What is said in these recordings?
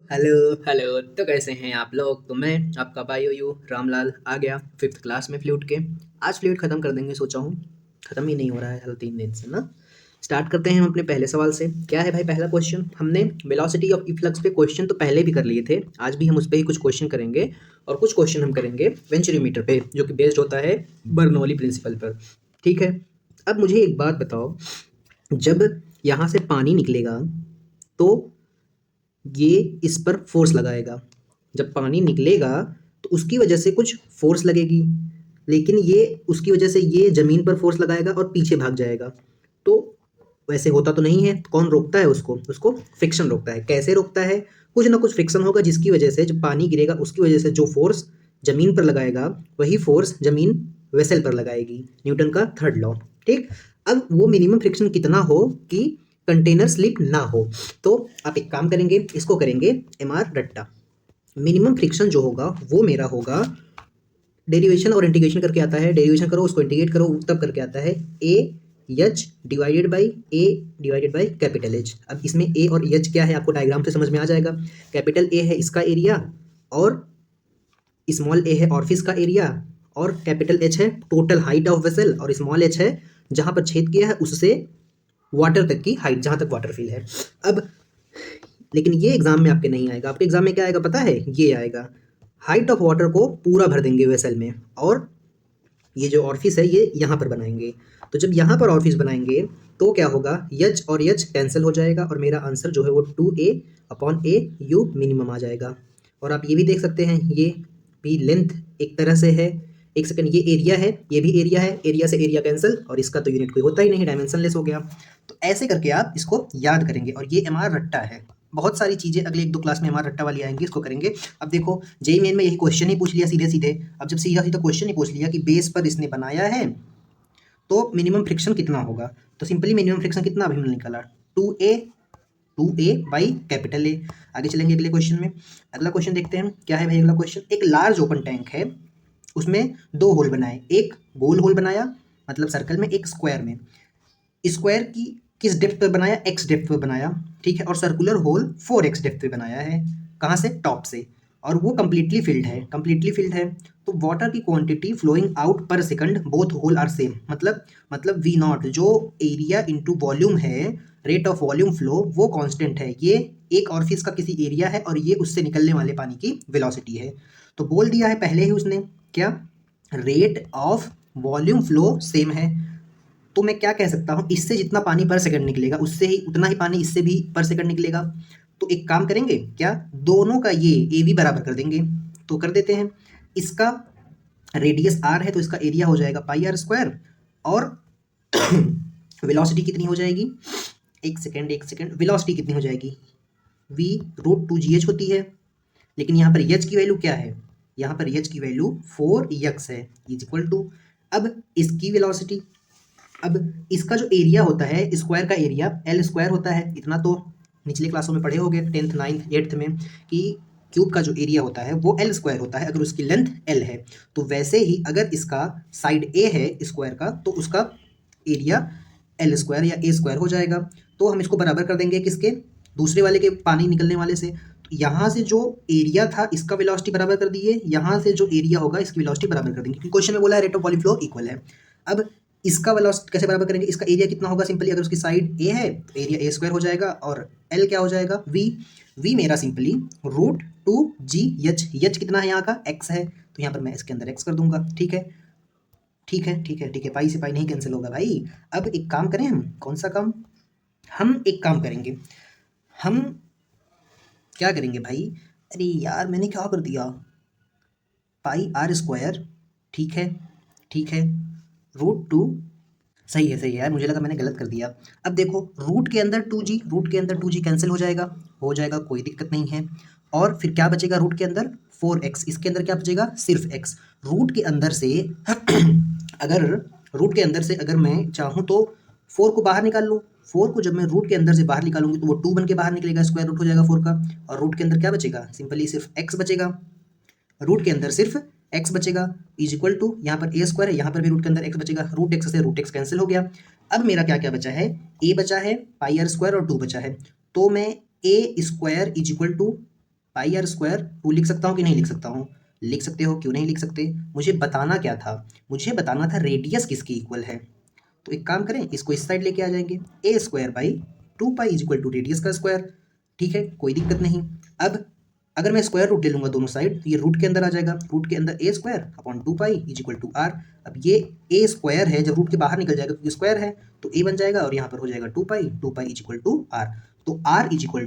Hello hello. तो कैसे हैं आप लोग? तो मैं आपका भाई यू रामलाल आ गया फिफ्थ क्लास में फ्लूट के। आज फ्लूट ख़त्म कर देंगे सोचा हूँ। ख़त्म ही नहीं हो रहा है हल 3 दिन से ना। स्टार्ट करते हैं हम अपने पहले सवाल से। क्या है भाई पहला क्वेश्चन? हमने वेलोसिटी ऑफ इफ्लक्स पे क्वेश्चन तो पहले भी कर लिए थे, आज भी हम उस पर ही कुछ क्वेश्चन करेंगे। और कुछ क्वेश्चन हम करेंगे वेंचुरीमीटर पे, जो कि बेस्ड होता है बर्नौली प्रिंसिपल पर। ठीक है। अब मुझे एक बात बताओ, जब यहाँ से पानी निकलेगा तो ये इस पर फोर्स लगाएगा। जब पानी निकलेगा तो उसकी वजह से कुछ फोर्स लगेगी, लेकिन ये उसकी वजह से ये ज़मीन पर फोर्स लगाएगा और पीछे भाग जाएगा। तो वैसे होता तो नहीं है, कौन रोकता है उसको? उसको फ्रिक्शन रोकता है। कैसे रोकता है? कुछ ना कुछ फ्रिक्शन होगा जिसकी वजह से जब पानी गिरेगा उसकी वजह से जो फोर्स ज़मीन पर लगाएगा वही फोर्स ज़मीन वेसल पर लगाएगी। न्यूटन का थर्ड लॉ। ठीक। अब वो मिनिमम फ्रिक्शन कितना हो कि कंटेनर स्लिप ना हो। तो आप एक काम करेंगे, इसको करेंगे एम आर रट्टा। मिनिमम फ्रिक्शन जो होगा वो मेरा होगा, डेरिवेशन और इंटीग्रेशन करके आता है, डेरिवेशन करो उसको इंटीग्रेट करो तब करके आता है A H divided by capital H. अब इसमें ए और एच क्या है आपको डायग्राम से समझ में आ जाएगा। कैपिटल ए है इसका एरिया और स्मॉल ए है ऑर्फिस का एरिया, और कैपिटल एच है टोटल हाइट ऑफ वेसल, और स्मॉल एच है जहां पर छेद किया है उससे वाटर तक की हाइट, जहां तक वाटर फिल है। अब लेकिन ये एग्जाम में आपके नहीं आएगा। आपके एग्जाम में क्या आएगा पता है? ये आएगा हाइट ऑफ वाटर को पूरा भर देंगे वेसल में, और ये जो ऑर्फिस है ये यहाँ पर बनाएंगे। तो जब यहाँ पर ऑर्फिस बनाएंगे तो क्या होगा, यच और यच कैंसिल हो जाएगा और मेरा आंसर जो है वो 2a/a u मिनिमम आ जाएगा। और आप ये भी देख सकते हैं, ये भी लेंथ एक तरह से है। एक सेकंड, ये एरिया है, ये भी एरिया है, एरिया से एरिया कैंसिल, और इसका तो यूनिट कोई होता ही नहीं, डायमेंशनलेस हो गया। तो ऐसे करके आप इसको याद करेंगे। और ये एम आर रट्टा है। बहुत सारी चीज़ें अगले 1-2 क्लास में एम आर रट्टा वाली आएंगी, इसको करेंगे। अब देखो, जेई मेन में यही क्वेश्चन ही पूछ लिया सीधे सीधे। अब जब सीधा सीधा क्वेश्चन ही पूछ लिया कि बेस पर इसने बनाया है तो मिनिमम फ्रिक्शन कितना होगा, तो सिंपली मिनिमम फ्रिक्शन कितना अभी हमने निकाला, 2a 2a by capital A. आगे चलेंगे अगले क्वेश्चन में। अगला क्वेश्चन देखते हैं क्या है भाई। अगला क्वेश्चन, एक लार्ज ओपन टैंक है, उसमें 2 होल बनाए, एक गोल होल बनाया मतलब सर्कल में, एक स्क्वायर में। स्क्वायर की किस डेप्थ पे बनाया? एक्स डेप्थ पे बनाया। ठीक है। और सर्कुलर होल 4x डेप्थ पे बनाया है। कहाँ से? टॉप से। और वो कंप्लीटली फिल्ड है, कंप्लीटली फिल्ड है। तो वाटर की quantity flowing out per second both hole are same. मतलब वी नॉट जो एरिया इंटू वॉल्यूम है, रेट ऑफ वॉल्यूम फ्लो, वो कांस्टेंट है। ये एक ऑर्फिस का किसी एरिया है और ये उससे निकलने वाले पानी की वेलोसिटी है। तो बोल दिया है पहले ही उसने क्या, rate of volume flow same है। तो मैं क्या कह सकता हूँ, इससे जितना पानी पर सेकंड निकलेगा उससे ही उतना ही पानी इससे भी पर सेकंड निकलेगा। तो एक काम करेंगे क्या, दोनों का ये ए बी बराबर कर देंगे। तो कर देते हैं। इसका रेडियस आर है तो इसका एरिया हो जाएगा पाई आर स्क्वायर, और वेलोसिटी कितनी हो जाएगी, एक सेकेंड, वेलोसिटी कितनी हो जाएगी, वी रूट 2 GH होती है। लेकिन यहाँ पर एच की वैल्यू क्या है, यहाँ पर एच की वैल्यू 4x है, इज इक्वल टू, अब इसकी वेलोसिटी, अब इसका जो एरिया होता है स्क्वायर का एरिया एल स्क्वायर होता है। इतना तो निचले क्लासों में पढ़े होंगे 10th 9th 8th में कि क्यूब का जो एरिया होता है वो एल स्क्वायर होता है अगर उसकी लेंथ एल है। तो वैसे ही अगर इसका साइड ए है स्क्वायर का तो उसका एरिया एल स्क्वायर या ए स्क्वायर हो जाएगा। तो हम इसको बराबर कर देंगे किसके, दूसरे वाले के, पानी निकलने वाले से। तो यहाँ से जो एरिया था इसका वेलोसिटी बराबर कर दिए, यहाँ से जो एरिया होगा इसकी वेलोसिटी बराबर कर देंगे, क्योंकि क्वेश्चन में बोला है rate of volume flow equal है। अब इसका वेलोसिटी कैसे बराबर करेंगे, इसका एरिया कितना होगा, सिंपली अगर उसकी साइड ए है तो एरिया ए स्क्वायर हो जाएगा, और एल क्या हो जाएगा, वी मेरा सिंपली रूट 2 GH। एच कितना है यहाँ का, एक्स है, तो यहाँ पर मैं इसके अंदर एक्स कर दूंगा। ठीक है, ठीक है, ठीक है, ठीक है, पाई से पाई नहीं कैंसिल होगा भाई। अब एक काम करें हम, कौन सा काम, हम एक काम करेंगे, हम क्या करेंगे भाई, अरे यार मैंने क्या कर दिया, पाई आर स्क्वायर, ठीक है, ठीक है, रूट 2, सही है यार, मुझे लगा मैंने गलत कर दिया। अब देखो, रूट के अंदर 2g, रूट के अंदर 2g कैंसिल हो जाएगा, कोई दिक्कत नहीं है। और फिर क्या बचेगा रूट के अंदर, 4x, इसके अंदर क्या बचेगा, सिर्फ x। रूट के अंदर से अगर रूट के अंदर से अगर मैं चाहूँ तो 4 को बाहर निकाल लूँ। 4 को जब मैं रूट के अंदर से बाहर निकालूंगी तो वो 2 बन के बाहर निकलेगा, स्क्वायर रूट हो जाएगा 4 का। और रूट के अंदर क्या बचेगा, सिंपली सिर्फ x बचेगा। रूट के अंदर सिर्फ x बचेगा, इज इक्वल टू, यहाँ पर ए स्क्वायर है, यहाँ पर भी रूट के अंदर x बचेगा, रूट एक्स से रूट एक्स कैंसिल हो गया। अब मेरा क्या क्या बचा है, a बचा है, पाई आर स्क्वायर और 2 बचा है। तो मैं a square is equal to pi r square टू लिख सकता हूँ कि नहीं लिख सकता हूँ? लिख सकते हो, क्यों नहीं लिख सकते? मुझे बताना क्या था? मुझे बताना था रेडियस किसकी इक्वल है। तो एक काम करें, इसको इस साइड लेके आ जाएंगे, a square by 2 pi is equal to radius का स्क्वायर। ठीक है, कोई दिक्कत नहीं। अब अगर मैं स्क्वायर रूट ले लूंगा दोनों साइड तो ये रूट के अंदर आ जाएगा, रूट के अंदर a square upon 2 pi is equal to r. अब ये ए स्क्वायर है, जब रूट के बाहर निकल जाएगा क्योंकि स्क्वायर है तो ए बन जाएगा और यहाँ पर हो जाएगा 2 pi is equal to r. तो r is equal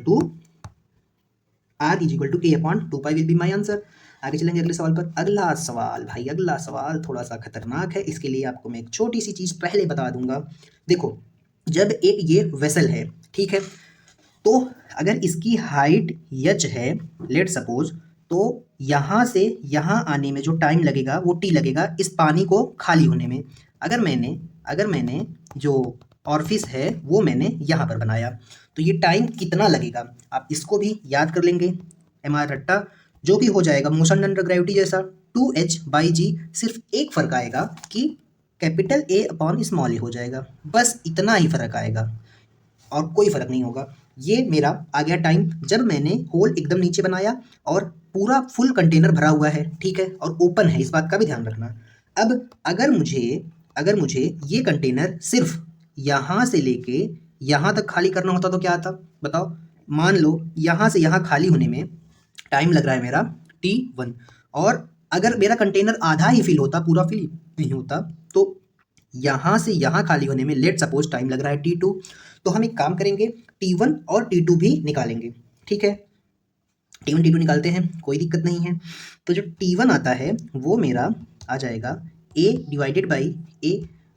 to a upon 2 pi will be my answer. आगे चलेंगे अगले सवाल पर। अगला सवाल भाई, अगला सवाल थोड़ा सा खतरनाक है, इसके लिए आपको मैं एक छोटी सी चीज़ पहले बता दूंगा। देखो, जब एक ये वेसल है, ठीक है, तो अगर इसकी हाइट यच है, लेट सपोज, तो यहाँ से यहाँ आने में जो टाइम लगेगा वो टी लगेगा इस पानी को खाली होने में। अगर मैंने जो ऑर्फिस है वो मैंने यहाँ पर बनाया तो ये टाइम कितना लगेगा आप इसको भी याद कर लेंगे। एम आर रट्टा जो भी हो जाएगा मोशन अंडर ग्रेविटी जैसा 2h/g, सिर्फ एक फ़र्क आएगा कि कैपिटल ए अपॉन स्मॉल ए हो जाएगा, बस इतना ही फ़र्क आएगा और कोई फ़र्क नहीं होगा। ये मेरा आ गया टाइम जब मैंने होल एकदम नीचे बनाया और पूरा फुल कंटेनर भरा हुआ है, ठीक है, और ओपन है, इस बात का भी ध्यान रखना। अब अगर मुझे ये कंटेनर सिर्फ यहाँ से लेके यहाँ तक खाली करना होता तो क्या आता बताओ? मान लो यहाँ से यहाँ खाली होने में टाइम लग रहा है मेरा t1, और अगर मेरा कंटेनर आधा ही फिल होता, पूरा फिल नहीं होता, तो यहाँ से यहाँ खाली होने में लेट सपोज टाइम लग रहा है t2। तो हम एक काम करेंगे, t1 और t2 भी निकालेंगे, ठीक है, t1 t2 निकालते हैं, कोई दिक्कत नहीं है। तो जो t1 आता है वो मेरा आ जाएगा a divided by a,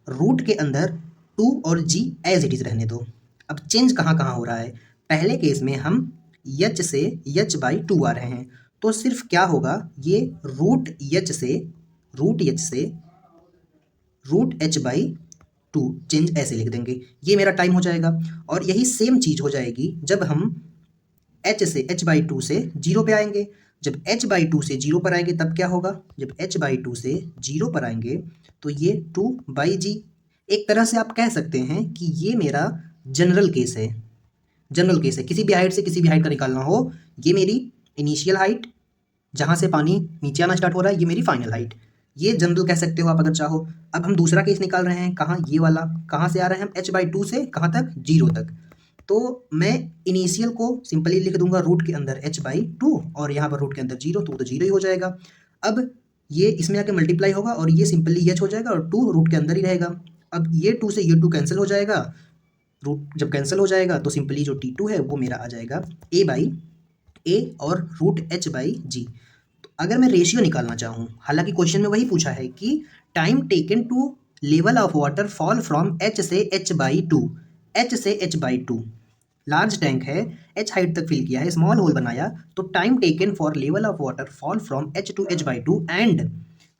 root के अंदर 2 और g एज इट इज़ रहने दो। अब चेंज कहाँ कहाँ हो रहा है? पहले केस में हम h से h/2 आ रहे हैं, तो सिर्फ क्या होगा, ये रूट h/2 चेंज ऐसे लिख देंगे, ये मेरा टाइम हो जाएगा। और यही सेम चीज़ हो जाएगी जब हम h/2 से 0 पे आएंगे। जब h/2 से 0 पर आएंगे तब क्या होगा? जब h/2 से 0 पर आएंगे तो ये 2/g। एक तरह से आप कह सकते हैं कि ये मेरा जनरल केस है, किसी भी हाइट से किसी भी हाइट का निकालना हो, ये मेरी इनिशियल हाइट जहाँ से पानी नीचे आना स्टार्ट हो रहा है, ये मेरी फाइनल हाइट, ये जनरल कह सकते हो आप अगर चाहो। अब हम दूसरा केस निकाल रहे हैं, कहाँ? ये वाला। कहाँ से आ रहे हैं हम? h/2 से कहाँ तक? 0 तक। तो मैं इनिशियल को सिंपली लिख दूंगा रूट के अंदर h/2 और यहाँ पर रूट के अंदर 0, तो 0 ही हो जाएगा। अब ये इसमें आके मल्टीप्लाई होगा और ये सिंपली h हो जाएगा और 2 रूट के अंदर ही रहेगा। अब ये 2 से ये 2 कैंसिल हो जाएगा, रूट जब कैंसिल हो जाएगा तो सिंपली जो t2 है वो मेरा आ जाएगा a/a और रूट h/g। तो अगर मैं रेशियो निकालना चाहूँ, हालांकि क्वेश्चन में वही पूछा है कि time taken to level of water fall from h से h/2, लार्ज टैंक है, h हाइट तक फिल किया है, स्मॉल होल बनाया, तो time taken for level of water fall from h to h/2 and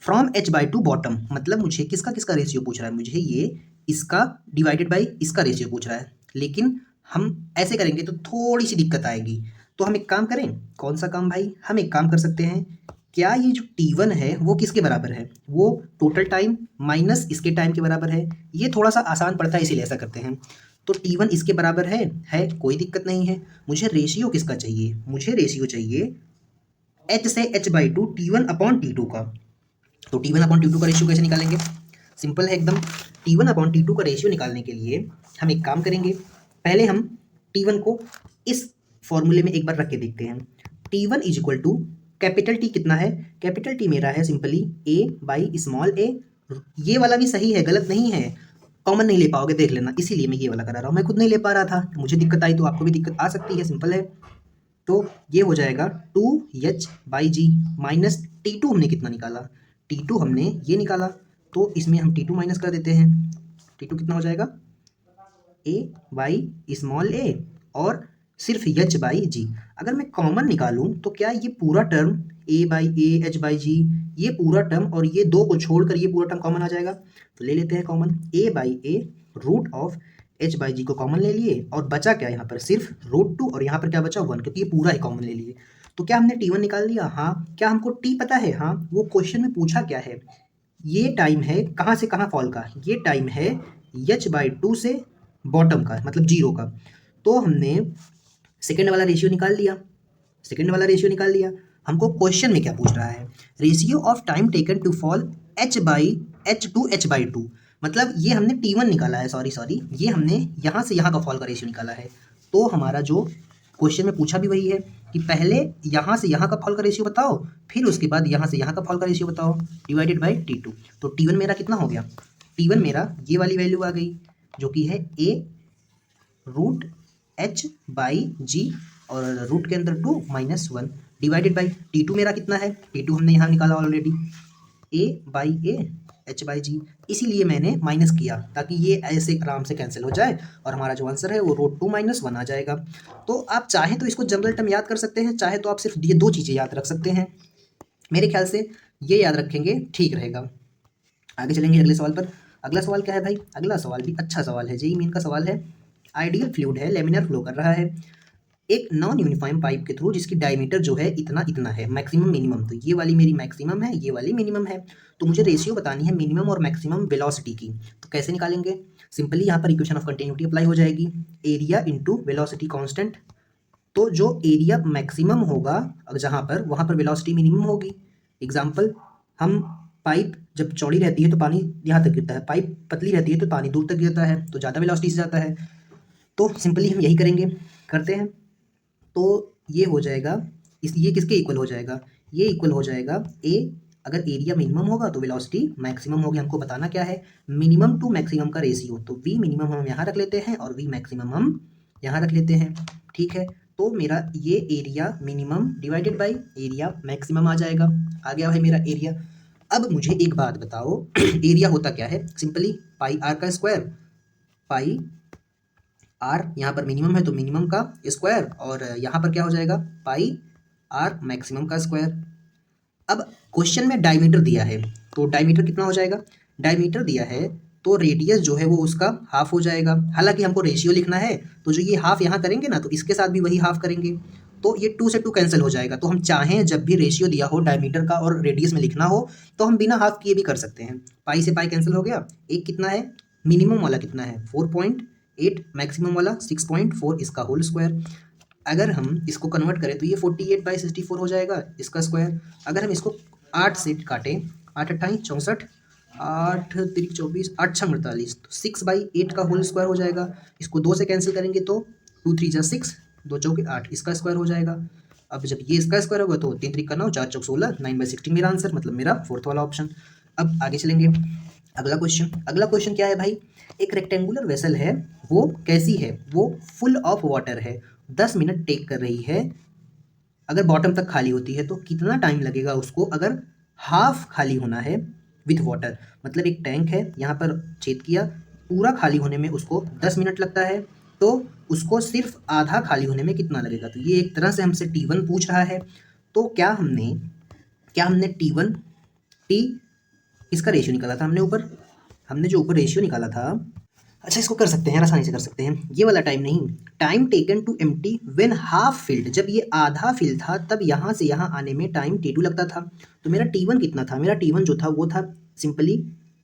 from h/2 bottom. मतलब मुझे किसका किसका रेशियो पूछ रहा है? मुझे ये इसका डिवाइडेड बाई इसका रेशियो पूछ रहा है, लेकिन हम ऐसे करेंगे तो थोड़ी सी दिक्कत आएगी। तो हम एक काम करें, कौन सा काम भाई? हम एक काम कर सकते हैं, क्या ये जो t1 है वो किसके बराबर है? वो टोटल टाइम माइनस इसके टाइम के बराबर है। ये थोड़ा सा आसान पड़ता है इसीलिए ऐसा करते हैं। तो t1 इसके बराबर है, कोई दिक्कत नहीं है। मुझे रेशियो किसका चाहिए? मुझे रेशियो चाहिए h से h/2 t1 अपॉन t2 का। तो t1 अपॉन t2 का रेशियो कैसे निकालेंगे? सिंपल है एकदम। t1 अपॉन t2 का रेशियो निकालने के लिए हम एक काम करेंगे, पहले हम t1 को इस फॉर्मूले में एक बार रख के देखते हैं। t1 is equal to capital T कितना है? कैपिटल T मेरा है सिंपली a/स्मॉल a। ये वाला भी सही है, गलत नहीं है, कॉमन नहीं ले पाओगे देख लेना, इसीलिए मैं ये वाला करा रहा हूँ। मैं खुद नहीं ले पा रहा था, मुझे दिक्कत आई तो आपको भी दिक्कत आ सकती है, सिंपल है। तो ये हो जाएगा 2h/g माइनस t2 हमने कितना निकाला? t2 हमने ये निकाला, तो इसमें हम t2 माइनस कर देते हैं। t2 कितना हो जाएगा? a/स्मॉल a और सिर्फ h/g। अगर मैं कॉमन निकालूं तो क्या ये पूरा टर्म a/a h/g, ये पूरा टर्म और ये दो को छोड़कर ये पूरा टर्म कॉमन आ जाएगा। तो ले लेते हैं common, a/a root of h/g को कॉमन ले लिए और बचा क्या यहाँ पर? सिर्फ रूट 2 और यहाँ पर क्या बचा? 1, क्योंकि ये पूरा ही कॉमन ले लिए। तो क्या हमने t1 निकाल लिया? हाँ। क्या हमको t पता है? हाँ। वो क्वेश्चन में पूछा क्या है? ये टाइम है कहाँ से कहाँ फॉल का? ये टाइम है h/2 से बॉटम का, मतलब 0 का। तो हमने सेकेंड वाला रेशियो निकाल लिया, सेकंड वाला रेशियो निकाल लिया। हमको क्वेश्चन में क्या पूछ रहा है, ratio of time taken to fall h/2 मतलब ये हमने T1 निकाला है, सॉरी ये हमने यहाँ से यहाँ का फॉल का रेशियो निकाला है। तो हमारा जो क्वेश्चन में पूछा भी वही है कि पहले यहाँ से यहाँ का फॉल का रेशियो बताओ, फिर उसके बाद यहाँ से यहाँ का फॉल का रेशियो बताओ डिवाइडेड बाई T2। तो T1 मेरा कितना हो गया, T1 मेरा ये वाली वैल्यू आ गई जो कि है a√h/g और रूट के अंदर 2 - 1 डिवाइडेड बाई T2 मेरा कितना है, T2 हमने यहाँ निकाला ऑलरेडी a/h/g, इसीलिए मैंने माइनस किया ताकि ये ऐसे आराम से कैंसिल हो जाए और हमारा जो आंसर है वो √2 - 1 आ जाएगा। तो आप चाहें तो इसको जनरल टर्म याद कर सकते हैं, चाहे तो आप सिर्फ ये दो चीज़ें याद रख सकते हैं। मेरे ख्याल से ये याद रखेंगे ठीक रहेगा। आगे चलेंगे अगले सवाल पर। अगला सवाल क्या है भाई, अगला सवाल भी अच्छा सवाल है, जेईई मेन का सवाल है। आइडियल फ्लूइड है, लेमिनर फ्लो कर रहा है एक नॉन यूनिफॉर्म पाइप के थ्रू जिसकी डायमीटर जो है इतना इतना है, मैक्सिमम मिनिमम, तो ये वाली मेरी मैक्सिमम है, ये वाली मिनिमम है। तो मुझे रेशियो बतानी है मिनिमम और मैक्सिमम वेलोसिटी की। तो कैसे निकालेंगे, सिंपली यहाँ पर इक्वेशन ऑफ कंटिन्यूटी अप्लाई हो जाएगी, एरिया इंटू वेलोसिटी कांस्टेंट। तो जो एरिया मैक्सिमम होगा जहाँ पर, वहाँ पर वेलोसिटी मिनिमम होगी। एग्जाम्पल, हम पाइप जब चौड़ी रहती है तो पानी यहाँ तक गिरता है, पाइप पतली रहती है तो पानी दूर तक गिरता है, तो ज़्यादा वेलोसिटी से जाता है। तो सिंपली हम यही करेंगे, करते हैं। तो ये हो जाएगा ये किसके इक्वल हो जाएगा, ये इक्वल हो जाएगा ए, अगर एरिया मिनिमम होगा तो वेलोसिटी मैक्सिमम होगी। हमको बताना क्या है, मिनिमम टू मैक्सिमम का रेशियो। तो वी मिनिमम हम यहाँ रख लेते हैं और वी मैक्सिमम हम यहाँ रख लेते हैं, ठीक है। तो मेरा ये area minimum divided by area maximum आ जाएगा, आ गया है मेरा एरिया। अब मुझे एक बात बताओ एरिया होता क्या है, सिंपली पाई आर का स्क्वायर, पाई आर यहाँ पर मिनिमम है तो मिनिमम का स्क्वायर, और यहाँ पर क्या हो जाएगा पाई आर मैक्सिमम का स्क्वायर। अब क्वेश्चन में डायमीटर दिया है, तो डायमीटर कितना हो जाएगा, डायमीटर दिया है तो रेडियस जो है वो उसका हाफ हो जाएगा। हालांकि हमको रेशियो लिखना है तो जो ये हाफ यहाँ करेंगे ना, तो इसके साथ भी वही हाफ करेंगे, तो ये 2 से 2 कैंसिल हो जाएगा। तो हम चाहें जब भी रेशियो दिया हो डायमीटर का और रेडियस में लिखना हो तो हम बिना हाफ किए भी कर सकते हैं। पाई से पाई कैंसिल हो गया, एक कितना है मिनिमम वाला कितना है 4.8, मैक्सिमम वाला 6.4, इसका होल स्क्वायर। अगर हम इसको कन्वर्ट करें तो ये 48/64 हो जाएगा इसका स्क्वायर। अगर हम इसको 8 से काटें, 8 अट्ठाई 64, 8 तिरिक 24, 8 छंग 48, तो 6/8 का होल स्क्वायर हो जाएगा। इसको 2 से कैंसिल करेंगे तो 2 3 जा 6, 2 चौके 8, इसका स्क्वायर हो जाएगा। अब जब ये इसका स्क्वायर होगा तो 3 3 का 9, 4 चौक 16, 9/16 मेरा आंसर, मतलब मेरा फोर्थ वाला ऑप्शन। अब आगे चलेंगे, अगला क्वेश्चन क्या है भाई, एक रेक्टेंगुलर वेसल है, वो कैसी है, वो फुल ऑफ वाटर है, 10 मिनट टेक कर रही है। अगर बॉटम तक खाली होती है तो कितना टाइम लगेगा उसको अगर हाफ खाली होना है विथ वाटर। मतलब एक टैंक है, यहाँ पर छेद किया, पूरा खाली होने में उसको 10 मिनट लगता है, तो उसको सिर्फ आधा खाली होने में कितना लगेगा। तो ये एक तरह से हमसे T1 पूछ रहा है। तो क्या हमने T1 इसका रेशियो निकाला था हमने जो ऊपर रेशियो निकाला था। अच्छा, इसको कर सकते हैं, आसानी से कर सकते हैं। ये वाला टाइम नहीं, time taken to empty when half filled, जब ये आधा फिल था तब यहाँ से यहाँ आने में टाइम T2 लगता था। तो मेरा T1 कितना था, मेरा T1 जो था वो था सिंपली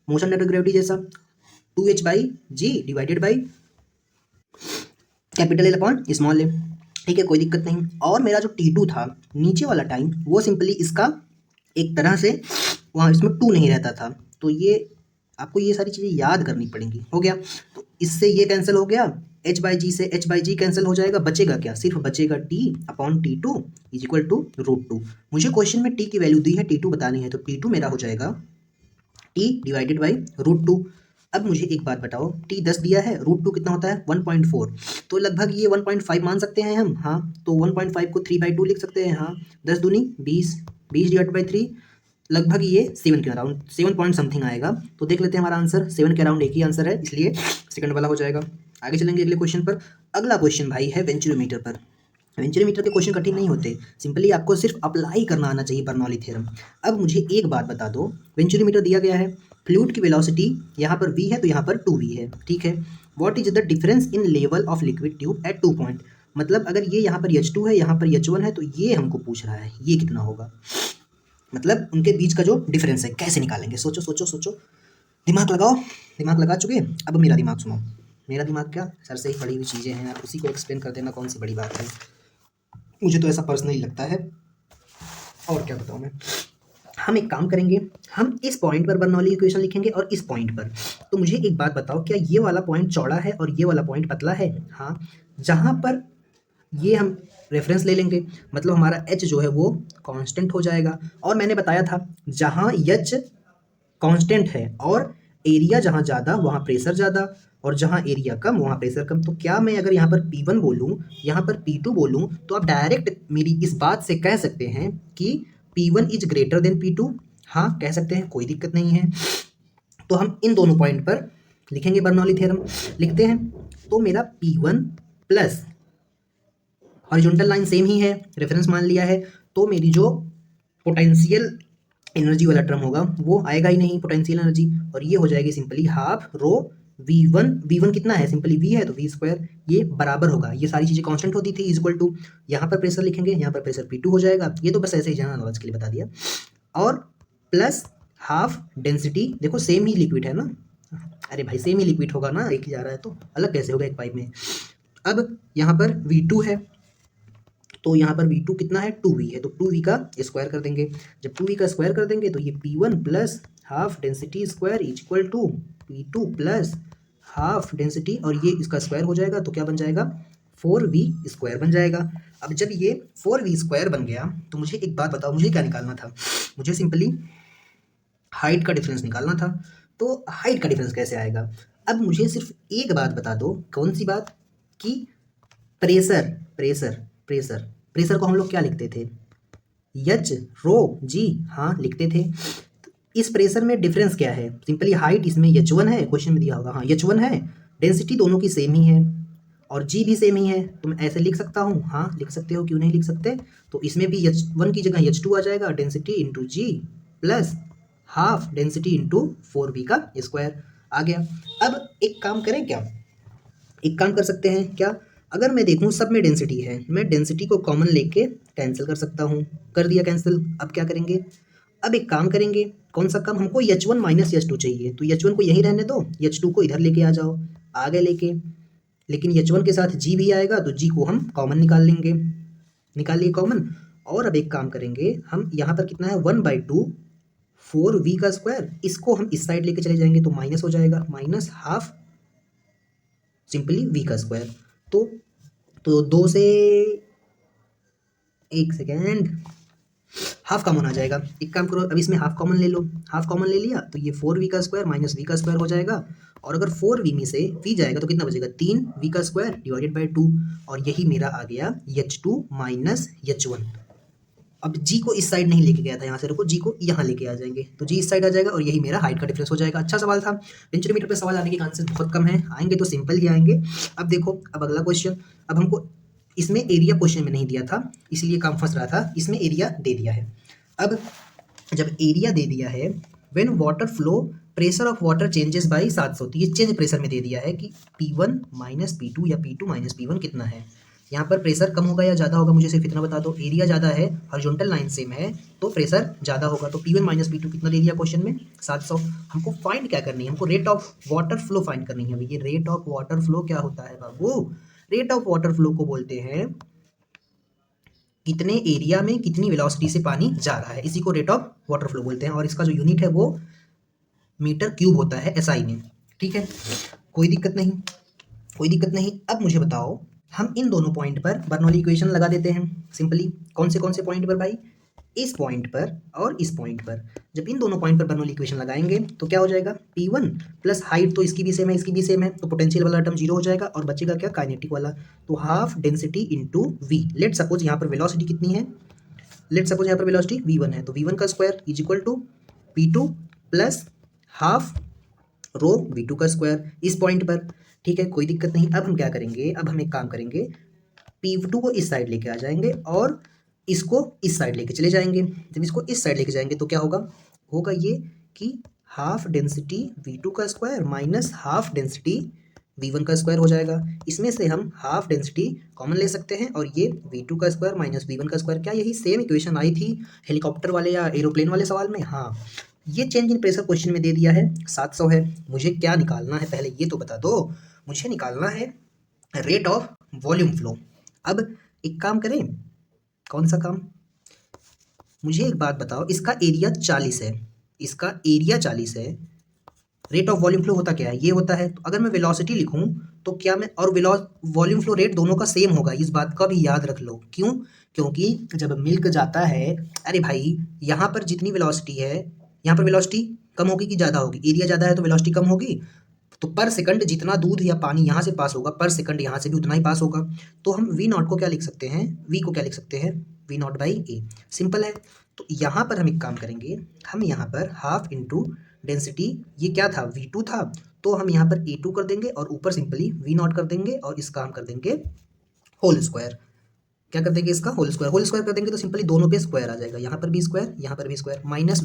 मोशन अंडर ग्रेविटी जैसा 2h/g divided by capital L upon small l, ठीक है, कोई दिक्कत नहीं। और मेरा जो T2 था नीचे वाला टाइम, वो सिंपली इसका एक तरह से वहाँ इसमें 2 नहीं रहता था, तो ये आपको ये सारी चीज़ें याद करनी पड़ेंगी। हो गया, तो इससे ये कैंसिल हो गया, h/g से h/g कैंसिल हो जाएगा, बचेगा क्या, सिर्फ बचेगा T/T2 इज इक्वल टू √2। मुझे क्वेश्चन में T की वैल्यू दी है, T2 बतानी है, तो T2 मेरा हो जाएगा T डिवाइडेड बाई √2। अब मुझे एक बात बताओ, T 10 दिया है, √2 कितना होता है 1.4, तो लगभग ये 1.5 मान सकते हैं हम, हाँ। तो 1.5 को 3/2 लिख सकते हैं, हाँ। 10 दूनी 20, 20 डिवाइड बाई 3, लगभग ये 7 के अराउंड, 7 पॉइंट समथिंग आएगा। तो देख लेते हैं हमारा आंसर 7 के अराउंड एक ही आंसर है, इसलिए सेकंड वाला हो जाएगा। आगे चलेंगे अगले क्वेश्चन पर। अगला क्वेश्चन भाई है वेंचुरोमीटर पर। वेंचुरोमीटर के क्वेश्चन कठिन नहीं होते, सिंपली आपको सिर्फ अप्लाई करना आना चाहिए बर्नौली थ्योरम। अब मुझे एक बात बता दो, वेंचुरोमीटर दिया गया है, फ्लूइड की वेलोसिटी यहाँ पर v है तो यहाँ पर 2v है, ठीक है। What is the difference in level of liquid tube at 2 point, मतलब अगर ये यहाँ पर H2 है, यहाँ पर H1 है, तो ये हमको पूछ रहा है ये कितना होगा, मतलब उनके बीच का जो डिफरेंस है कैसे निकालेंगे। सोचो सोचो सोचो, दिमाग लगाओ, दिमाग लगा चुके। अब मेरा दिमाग सुनो, मेरा दिमाग क्या, सर से ही पढ़ी हुई चीज़ें हैं, आप उसी को एक्सप्लेन कर देना, कौन सी बड़ी बात है। मुझे तो ऐसा पर्सनली लगता है। और क्या बताऊँ मैं। हम एक काम करेंगे, हम इस पॉइंट पर बर्नौली इक्वेशन लिखेंगे और इस पॉइंट पर। तो मुझे एक बात बताओ, क्या ये वाला पॉइंट चौड़ा है और ये वाला पॉइंट पतला है? हाँ। जहाँ पर ये हम रेफरेंस ले लेंगे, मतलब हमारा एच जो है वो कांस्टेंट हो जाएगा। और मैंने बताया था जहाँ एच कांस्टेंट है और एरिया जहाँ ज़्यादा वहाँ प्रेशर ज़्यादा, और जहाँ एरिया कम वहाँ प्रेशर कम। तो क्या मैं अगर यहाँ पर P1 बोलूँ, यहाँ पर P2 बोलूँ, तो आप डायरेक्ट मेरी इस बात से कह सकते हैं कि P1 is greater than P2। हाँ, कह सकते हैं, कोई दिक्कत नहीं है। तो हम इन दोनों पॉइंट पर लिखेंगे बर्नौली थ्योरम। लिखते हैं। तो मेरा P1 plus horizontal line same ही है, रेफरेंस मान लिया है, तो मेरी जो पोटेंशियल एनर्जी वाला टर्म होगा वो आएगा ही नहीं, पोटेंशियल एनर्जी, और ये हो जाएगी सिंपली हाफ रो V1 कितना है, सिंपली V है तो V स्क्वायर, ये बराबर होगा, ये सारी चीज़ें कांस्टेंट होती थी, इज इक्वल टू, यहाँ पर प्रेशर लिखेंगे, यहाँ पर प्रेशर P2 हो जाएगा, ये तो बस ऐसे ही जनरल नॉलेज के लिए बता दिया, और प्लस हाफ डेंसिटी, देखो सेम ही लिक्विड है ना, अरे भाई सेम ही लिक्विड होगा ना, एक ही जा रहा है तो अलग कैसे होगा एक पाइप में। अब यहाँ पर V2 है, तो यहाँ पर V2 कितना है, 2V है, तो 2V का स्क्वायर कर देंगे। जब 2V का स्क्वायर कर देंगे तो ये P1 plus half density square is equal to P2 plus half density, और ये इसका स्क्वायर हो जाएगा तो क्या बन जाएगा, 4V स्क्वायर बन जाएगा। अब जब ये 4V स्क्वायर बन गया तो मुझे एक बात बताओ, मुझे क्या निकालना था, मुझे सिंपली हाइट का डिफरेंस निकालना था। तो हाइट का डिफरेंस कैसे आएगा, अब मुझे सिर्फ एक बात बता दो, कौन सी बात, कि प्रेशर प्रेशर प्रेशर प्रेशर को हम लोग क्या लिखते थे, एच रो जी, हाँ लिखते थे। तो इस प्रेशर में डिफरेंस क्या है, सिंपली हाइट इसमें H1 है, क्वेश्चन में दिया होगा, हाँ H1 है, डेंसिटी दोनों की सेम ही है और जी भी सेम ही है, तो मैं ऐसे लिख सकता हूँ, हाँ लिख सकते हो, क्यों नहीं लिख सकते। तो इसमें भी H1 की जगह H2 आ जाएगा, density into g plus half density into 4V का स्क्वायर आ गया। अब एक काम करें क्या, एक काम कर सकते हैं क्या, अगर मैं देखूं सब में डेंसिटी है, मैं डेंसिटी को कॉमन लेके कैंसिल कर सकता हूं, कर दिया कैंसिल। अब क्या करेंगे, अब एक काम करेंगे, कौन सा काम, हमको H1 माइनस H2 चाहिए, तो H1 को यहीं रहने दो, H2 को इधर लेके आ जाओ, आगे लेके, लेकिन H1 के साथ G भी आएगा तो G को हम कॉमन निकाल लेंगे, निकाल लिए कॉमन। और अब एक काम करेंगे, हम यहाँ पर कितना है 1/2 4V का स्क्वायर, इसको हम इस साइड लेके चले जाएंगे तो माइनस हो जाएगा, माइनस हाफ सिंपली V का स्क्वायर। तो 2 से, एक सेकेंड, हाफ कॉमन आ जाएगा, एक काम करो अब इसमें हाफ कॉमन ले लो, हाफ कॉमन ले लिया तो ये 4V का स्क्वायर माइनस V का स्क्वायर हो जाएगा, और अगर 4V में से V जाएगा तो कितना बचेगा, 3V का स्क्वायर डिवाइडेड बाई 2, और यही मेरा आ गया H2 माइनस H1। अब G को इस साइड नहीं लेके गया था, यहाँ से रुको, G को यहाँ लेके आ जाएंगे तो G इस साइड आ जाएगा, और यही मेरा हाइट का डिफरेंस हो जाएगा। अच्छा सवाल था, सेंटीमीटर पे सवाल आने के चांसेस बहुत कम है, आएंगे तो सिंपल ही आएंगे। अब देखो, अब अगला क्वेश्चन, अब हमको इसमें एरिया क्वेश्चन में नहीं दिया था इसलिए काम फंस रहा था, इसमें एरिया दे दिया है। अब जब एरिया दे दिया है, when water flow pressure of water changes by 700, तो ये चेंज प्रेशर में दे दिया है कि P1 माइनस P2 या P2 माइनस P1 कितना है। यहाँ पर प्रेशर कम होगा या ज़्यादा होगा, मुझे सिर्फ इतना बता दो, एरिया ज़्यादा है, हॉरिजॉन्टल लाइन सेम है, तो प्रेशर ज़्यादा होगा। तो P1 माइनस P2 कितना दे दिया क्वेश्चन में, 700। हमको फाइंड क्या करनी है, हमको rate of water flow find करनी है। ये रेट ऑफ वाटर फ्लो क्या होता है बाबू, रेट ऑफ वाटर फ्लो को बोलते हैं कितने एरिया में कितनी वेलोसिटी से पानी जा रहा है, इसी को रेट ऑफ वाटर फ्लो बोलते हैं, और इसका जो यूनिट है वो मीटर क्यूब होता है SI में। ठीक है, कोई दिक्कत नहीं, कोई दिक्कत नहीं। अब मुझे बताओ, हम इन दोनों पॉइंट पर बर्नौली इक्वेशन लगा देते हैं सिंपली, कौन से पॉइंट पर भाई, इस पॉइंट पर और इस पॉइंट पर। जब इन दोनों पॉइंट पर बर्नौली इक्वेशन लगाएंगे तो क्या हो जाएगा, P1 प्लस हाइट तो इसकी भी सेम है इसकी भी सेम है, तो पोटेंशियल वाला टर्म 0 हो जाएगा, और बचेगा क्या, काइनेटिक वाला, तो half density into V। Let suppose यहाँ पर वेलोसिटी कितनी है, लेट सपोज यहाँ पर वेलोसिटी V1 है, तो V1 का square is equal to P2 plus half rho V2 का स्क्वायर इस पॉइंट पर। ठीक है, कोई दिक्कत नहीं। अब हम क्या करेंगे, अब हम एक काम करेंगे, P2 को इस साइड लेके आ जाएंगे और इसको इस साइड लेके चले जाएंगे। जब इसको इस साइड लेके जाएंगे तो क्या होगा, होगा ये कि हाफ डेंसिटी V2 का square minus half density V1 का स्क्वायर हो जाएगा। इसमें से हम हाफ डेंसिटी कॉमन ले सकते हैं, और ये V2 का स्क्वायर माइनस V1 का स्क्वायर, क्या यही सेम इक्वेशन आई थी हेलीकॉप्टर वाले या एरोप्लेन वाले सवाल में, हाँ। ये चेंज इन प्रेशर क्वेश्चन में दे दिया है 700 है, मुझे क्या निकालना है पहले ये तो बता दो, मुझे निकालना है रेट ऑफ वॉल्यूम फ्लो। अब एक काम करें, कौन सा काम? मुझे एक बात बताओ, इसका एरिया 40 है, इसका एरिया 40 है, रेट ऑफ वॉल्यूम फ्लो होता क्या है? ये होता है। तो अगर मैं वेलोसिटी लिखूं तो क्या मैं और वॉल्यूम फ्लो रेट दोनों का सेम होगा, इस बात का भी याद रख लो। क्यों? क्योंकि जब मिल्क जाता है, अरे भाई यहाँ पर जितनी वेलोसिटी है, यहाँ पर वेलोसिटी कम होगी कि ज़्यादा होगी? एरिया ज़्यादा है तो वेलोसिटी कम होगी। तो पर सेकंड जितना दूध या पानी यहाँ से पास होगा, पर सेकंड यहाँ से भी उतना ही पास होगा। तो हम वी नॉट को क्या लिख सकते हैं? वी को क्या लिख सकते हैं? V naught by A. Simple है। तो यहाँ पर हम एक काम करेंगे, हम यहाँ पर हाफ इंटू डेंसिटी, ये क्या था? V2 था, तो हम यहाँ पर A2 कर देंगे और ऊपर सिंपली V नॉट कर देंगे और इसका हम कर देंगे होल स्क्वायर। क्या कर देंगे? इसका होल स्क्वायर। होल स्क्वायर कर देंगे तो सिंपली दोनों पे स्क्वायर आ जाएगा, यहाँ पर भी स्क्वायर, यहाँ पर भी स्क्वायर, माइनस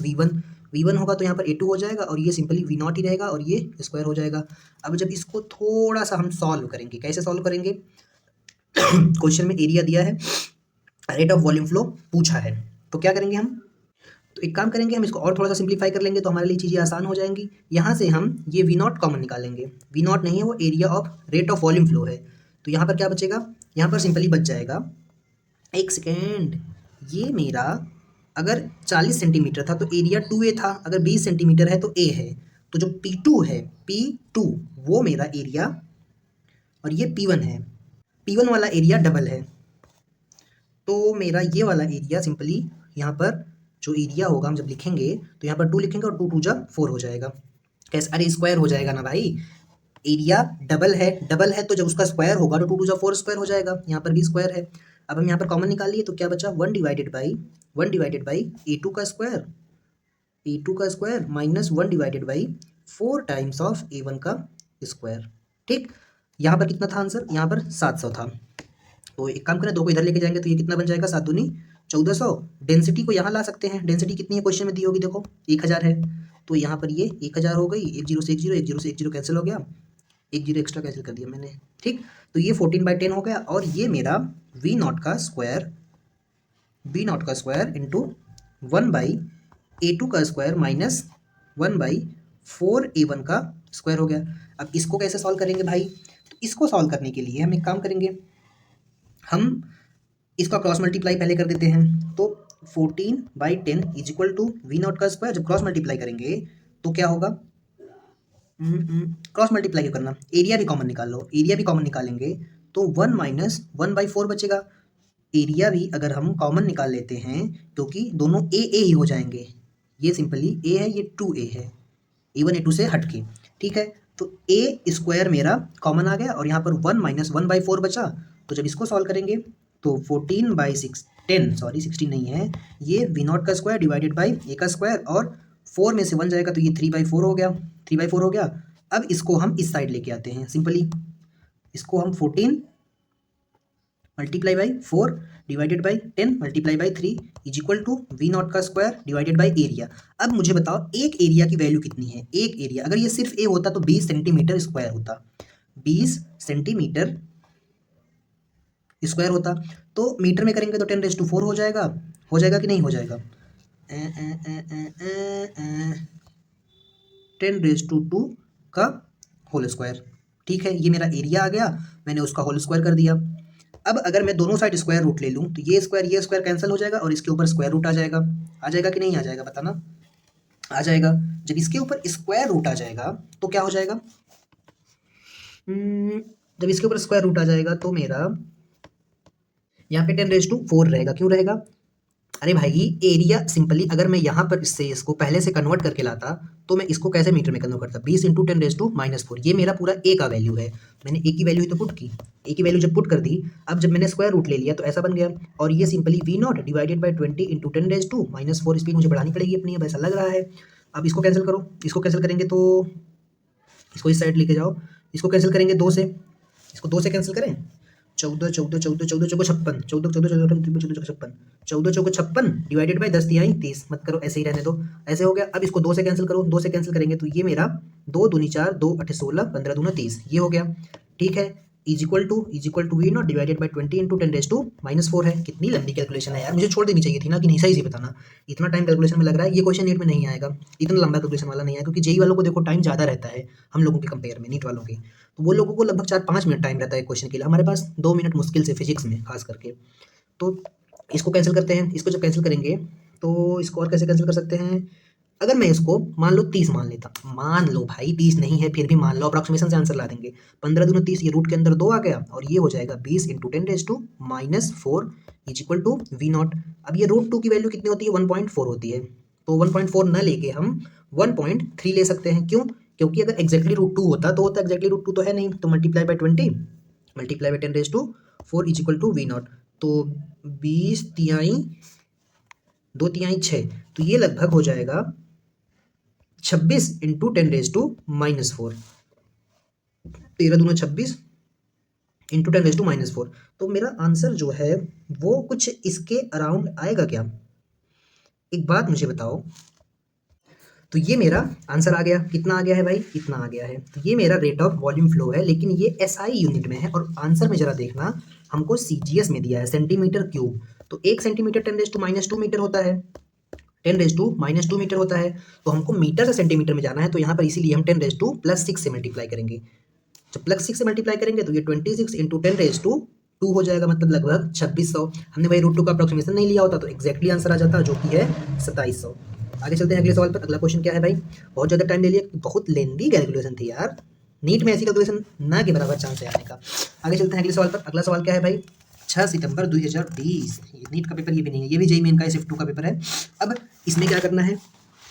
V1 होगा तो यहाँ पर A2 हो जाएगा और ये सिंपली V नॉट ही रहेगा और ये स्क्वायर हो जाएगा। अब जब इसको थोड़ा सा हम सॉल्व करेंगे, कैसे सॉल्व करेंगे? क्वेश्चन में एरिया दिया है, रेट ऑफ वॉल्यूम फ्लो पूछा है, तो क्या करेंगे हम? तो एक काम करेंगे, हम इसको और थोड़ा सा सिंप्लीफाई कर लेंगे तो हमारे लिए चीज़ें आसान हो जाएंगी। यहाँ से हम ये वी नॉट कॉमन निकालेंगे, वी नॉट नहीं है वो area of rate of volume flow है। तो यहाँ पर क्या बचेगा? यहाँ पर सिंपली बच जाएगा, एक सेकेंड, ये मेरा अगर 40 सेंटीमीटर था तो एरिया 2A था, अगर 20 सेंटीमीटर है तो A है। तो जो P2 है, P2 वो मेरा एरिया, और ये P1 है, P1 वाला एरिया डबल है। तो मेरा ये वाला एरिया सिंपली यहाँ पर जो एरिया होगा, हम जब लिखेंगे तो यहाँ पर 2 लिखेंगे और 2 2 जा 4 हो जाएगा। कैसे? अरे स्क्वायर हो जाएगा ना भाई, एरिया डबल है तो जब उसका स्क्वायर होगा तो 2 2 जा 4 स्क्वायर हो जाएगा, यहाँ पर भी स्क्वायर है। अब हम यहाँ पर कॉमन निकाल लिए तो क्या बचा? 1 डिवाइडेड बाई A2 का square minus 1/4 times of A1 का स्क्वायर। ठीक, यहाँ पर कितना था आंसर? यहाँ पर 700 था। तो एक काम करें, 2 को इधर लेके जाएंगे तो ये कितना बन जाएगा? 7 दूनी 1400। डेंसिटी को यहाँ ला सकते हैं, डेंसिटी कितनी है क्वेश्चन में दी होगी, देखो 1000 है, तो यहाँ पर ये 1000 हो गई, 1 0 से 1 0, 1 0 से 1 0 कैंसिल हो गया, 1 0 एक्स्ट्रा कैंसिल कर दिया मैंने। ठीक, तो ये 14/10 हो गया और ये मेरा वी नॉट का स्क्वायर इंटू 1/A2 का स्क्वायर माइनस 1/4A1 का स्क्वायर हो गया। अब इसको कैसे सॉल्व करेंगे भाई? तो इसको सॉल्व करने के लिए हम एक काम करेंगे, हम इसका क्रॉस मल्टीप्लाई पहले कर देते हैं। तो 14/10 is equal to v naught का स्क्वायर, जब क्रॉस मल्टीप्लाई करेंगे तो क्या होगा? क्रॉस मल्टीप्लाई क्यों करना, एरिया भी कॉमन निकाल लो, एरिया भी कॉमन निकालेंगे तो 1 माइनस 1/4 बचेगा। एरिया भी अगर हम कॉमन निकाल लेते हैं क्योंकि दोनों ए ही हो जाएंगे, ये सिंपली ए है, ये 2A है, A1 A2 से हटके। ठीक है, तो ए स्क्वायर मेरा कॉमन आ गया और यहाँ पर 1 माइनस 1/4 बचा। तो जब इसको सॉल्व करेंगे तो 16 नहीं है, ये वी नॉट का स्क्वायर डिवाइडेड बाई ए का स्क्वायर, और 4 में से 1 जाएगा तो ये 3/4 हो गया, 3/4 हो गया। अब इसको हम इस साइड लेके आते हैं, सिंपली इसको हम 14 multiply by 4 divided by 10 multiply by 3 is equal to v naught का स्क्वायर डिवाइडेड बाई एरिया। अब मुझे बताओ एक एरिया की वैल्यू कितनी है? एक एरिया अगर ये सिर्फ ए होता तो 20 सेंटीमीटर स्क्वायर होता, 20 सेंटीमीटर स्क्वायर होता। तो मीटर में करेंगे तो 10⁴ हो जाएगा कि नहीं हो जाएगा? 10⁻² का होल स्क्वायर। ठीक है, ये मेरा एरिया आ गया, मैंने उसका होल स्क्वायर कर दिया। अब अगर मैं दोनों साइड स्क्वायर रूट ले लूँ तो ये स्क्वायर कैंसिल हो जाएगा और इसके ऊपर स्क्वायर रूट आ जाएगा कि नहीं आ जाएगा? बताना। आ जाएगा। जब इसके ऊपर स्क्वायर रूट आ जाएगा तो क्या हो जाएगा? जब इसके ऊपर स्क्वायर रूट आ जाएगा तो मेरा यहाँ पे 10⁴ रहेगा। क्यों रहेगा? अरे भाई एरिया सिंपली अगर मैं यहाँ पर इससे इसको पहले से कन्वर्ट करके लाता तो मैं इसको कैसे मीटर में कन्वर्ट करता? 20 इंटू 10⁻⁴, ये मेरा पूरा ए का वैल्यू है, मैंने ए की वैल्यू ही तो पुट की, ए की वैल्यू जब पुट कर दी, अब जब मैंने स्क्वायर रूट ले लिया तो ऐसा बन गया, और ये simply v naught divided by 20 into 10⁻⁴, speed मुझे बढ़ानी पड़ेगी अपनी, अब ऐसा लग रहा है। अब इसको कैंसिल करो, इसको कैंसिल करेंगे तो इसको इस साइड लेके जाओ, इसको कैंसिल करेंगे 2 से, इसको 2 से कैंसिल करें, 14 14 14 14 चौको 56, 14 14 14 14 56, 14 चौको 56 डिवाइडेड बाई 10 तिहाई 30, मत करो ऐसे ही रहने दो, ऐसे हो गया। अब इसको 2 से कैंसिल करो, 2 से कैंसिल करेंगे तो ये मेरा 2 दूनी 4, 2 8 16, 15 दूना 30, ये हो गया। ठीक है, is equal to v naught divided by 20 into 10⁻⁻⁴ है। कितनी लंबी कैलकुलेशन है यार, मुझे छोड़ देनी चाहिए थी ना कि नहीं, सही से बताना, इतना टाइम कैलकुलेशन में लग रहा है, ये क्वेश्चन नीट में नहीं आएगा, इतना लंबा कैलकुलेशन वाला नहीं आएगा, क्योंकि जेई वालों को देखो टाइम ज़्यादा रहता है हम लोगों के कंपेयर में, नीट वालों के, तो वो लोगों को लगभग 4-5 मिनट टाइम रहता है क्वेश्चन के लिए, हमारे पास 2 मिनट मुश्किल से, फिजिक्स में खास करके। तो इसको कैंसिल करते हैं, इसको जब कैंसिल करेंगे तो इसको और कैसे कैंसिल कर सकते हैं। अगर मैं इसको मान लो 30 मान लेता, मान लो भाई 30 नहीं है फिर भी मान लो, अप्रॉक्सीमेशन से आंसर ला देंगे। 15 दूनी 30, ये रूट के अंदर 2 आ गया और ये हो जाएगा 20 into 10⁻⁴ is equal to V0। अब ये रूट 2 की वैल्यू कितनी होती है, 1.4 होती है, तो 1.4 न लेके हम 1.3 ले सकते हैं। क्यों? क्योंकि अगर एक्जैक्टली रूट 2 होता तो होता, एक्जैक्टली रूट 2 तो है नहीं, तो multiply by 20 multiply by 10⁴ is equal to V0। तो 20 तिहाई 2 तिहाई 6, तो ये लगभग हो जाएगा 26 इंटू 10⁻⁻⁴। 13 दूना 26 इंटू 10⁻⁻⁴। तो मेरा आंसर जो है वो कुछ इसके अराउंड आएगा क्या? एक बात मुझे बताओ, तो ये मेरा आंसर आ गया, कितना आ गया है भाई, इतना आ गया है। तो ये मेरा रेट ऑफ वॉल्यूम फ्लो है, लेकिन ये SI यूनिट में है और आंसर में जरा देखना हमको CGS में दिया है, सेंटीमीटर क्यूब। तो 1 सेंटीमीटर 10⁻² मीटर होता है, 10⁻² मीटर होता है। तो हमको मीटर से सेंटीमीटर में जाना है, तो यहाँ पर इसीलिए हम 10⁻+6 से मल्टीप्लाई करेंगे। जब +6 से मल्टीप्लाई करेंगे तो ये 26 इंटू 10⁻² हो जाएगा, मतलब लगभग 2600। हमने भाई रूट 2 का अप्रोक्सीमेशन नहीं लिया होता तो एक्जैक्टली आंसर आ जाता, जो कि है 2700। आगे चलते हैं अगले सवाल पर। अगला क्वेश्चन क्या है भाई, बहुत ज़्यादा टाइम ले लिया, बहुत लेंदी कैलकुलेशन थी यार, नीट में ऐसी कैलकुलेशन ना के बराबर चांस है आने का। आगे चलते हैं अगले सवाल पर। अगला सवाल क्या है भाई, 6 सितंबर 2020, ये नीट का पेपर ये भी नहीं है, ये भी जेईई मेन का शिफ्ट 2 का पेपर है। अब इसमें क्या करना है,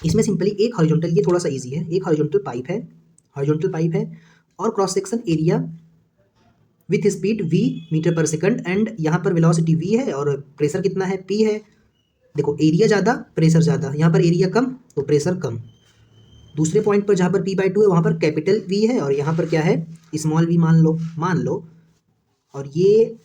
इसमें सिंपली एक हॉरिजॉन्टल, ये थोड़ा सा ईजी है, एक हॉरिजॉन्टल पाइप है, हॉरिजॉन्टल पाइप है और cross section area with speed v metre per second and यहाँ पर वेलोसिटी v है और प्रेशर कितना है, p है। देखो एरिया ज़्यादा प्रेशर ज़्यादा, यहाँ पर एरिया कम तो प्रेशर कम। दूसरे पॉइंट पर जहाँ पर p/2 है वहाँ पर कैपिटल V है और यहाँ पर क्या है, स्मॉल v मान लो। और ये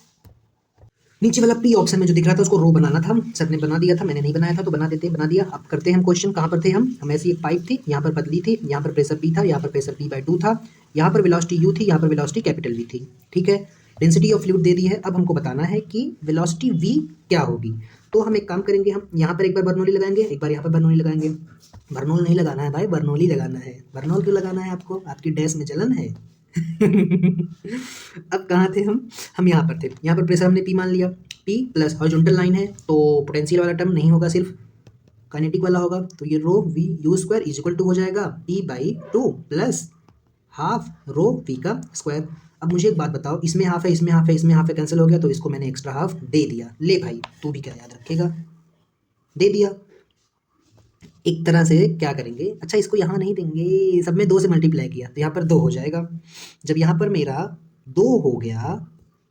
नीचे वाला P ऑप्शन में जो दिख रहा था उसको रो बनाना था, सर ने बना दिया था, मैंने नहीं बनाया था तो बना दिया। अब करते हैं हम क्वेश्चन, कहाँ पर थे हम ऐसी एक पाइप थी, यहाँ पर पतली थी, यहाँ पर प्रेशर P था, यहाँ पर प्रेशर P/2 था, यहाँ पर वेलोसिटी U थी, यहाँ पर वेलोसिटी कैपिटल V थी, ठीक है। डेंसिटी ऑफ फ्लूइड दे दी है, अब हमको बताना है कि वेलोसिटी V क्या होगी। तो हम एक काम करेंगे, हम यहाँ पर एक बार बर्नौली लगाएंगे, एक बार यहाँ पर बर्नौली लगाएंगे। बर्नौल नहीं लगाना है भाई, बर्नौली लगाना है। बर्नौल क्यों लगाना है आपको, आपकी डैश में जलन है। अब कहाँ थे हम यहाँ पर थे, यहाँ पर प्रेशर हमने P मान लिया, P प्लस हॉरिजॉन्टल लाइन है तो पोटेंशियल वाला टर्म नहीं होगा, सिर्फ काइनेटिक वाला होगा। तो ये rho V U² is equal to हो जाएगा P/2 plus half rho V का स्क्वायर। अब मुझे एक बात बताओ, इसमें हाफ है, इसमें हाफ है, इसमें हाफ है, कैंसिल हो गया, तो इसको मैंने एक्स्ट्रा हाफ दे दिया। ले भाई तू भी क्या याद रखेगा, दे दिया। एक तरह से क्या करेंगे, अच्छा इसको यहाँ नहीं देंगे, सब में 2 से मल्टीप्लाई किया तो यहाँ पर 2 हो जाएगा। जब यहाँ पर मेरा 2 हो गया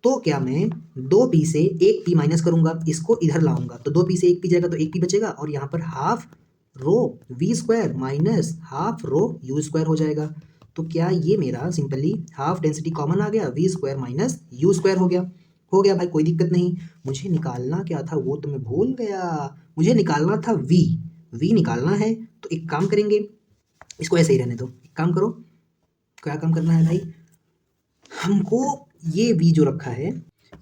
तो क्या मैं 2p से 1p माइनस करूँगा, इसको इधर लाऊंगा तो 2p से 1p जाएगा तो 1p बचेगा और यहाँ पर half rho V² minus half rho U² हो जाएगा। तो क्या ये मेरा सिंपली हाफ डेंसिटी कॉमन आ गया, V² माइनस U² हो गया भाई, कोई दिक्कत नहीं। मुझे निकालना क्या था वो तो मैं भूल गया, मुझे निकालना था V निकालना है। तो एक काम करेंगे, इसको ऐसे ही रहने दो, एक काम करो, क्या काम करना है भाई, हमको ये V जो रखा है,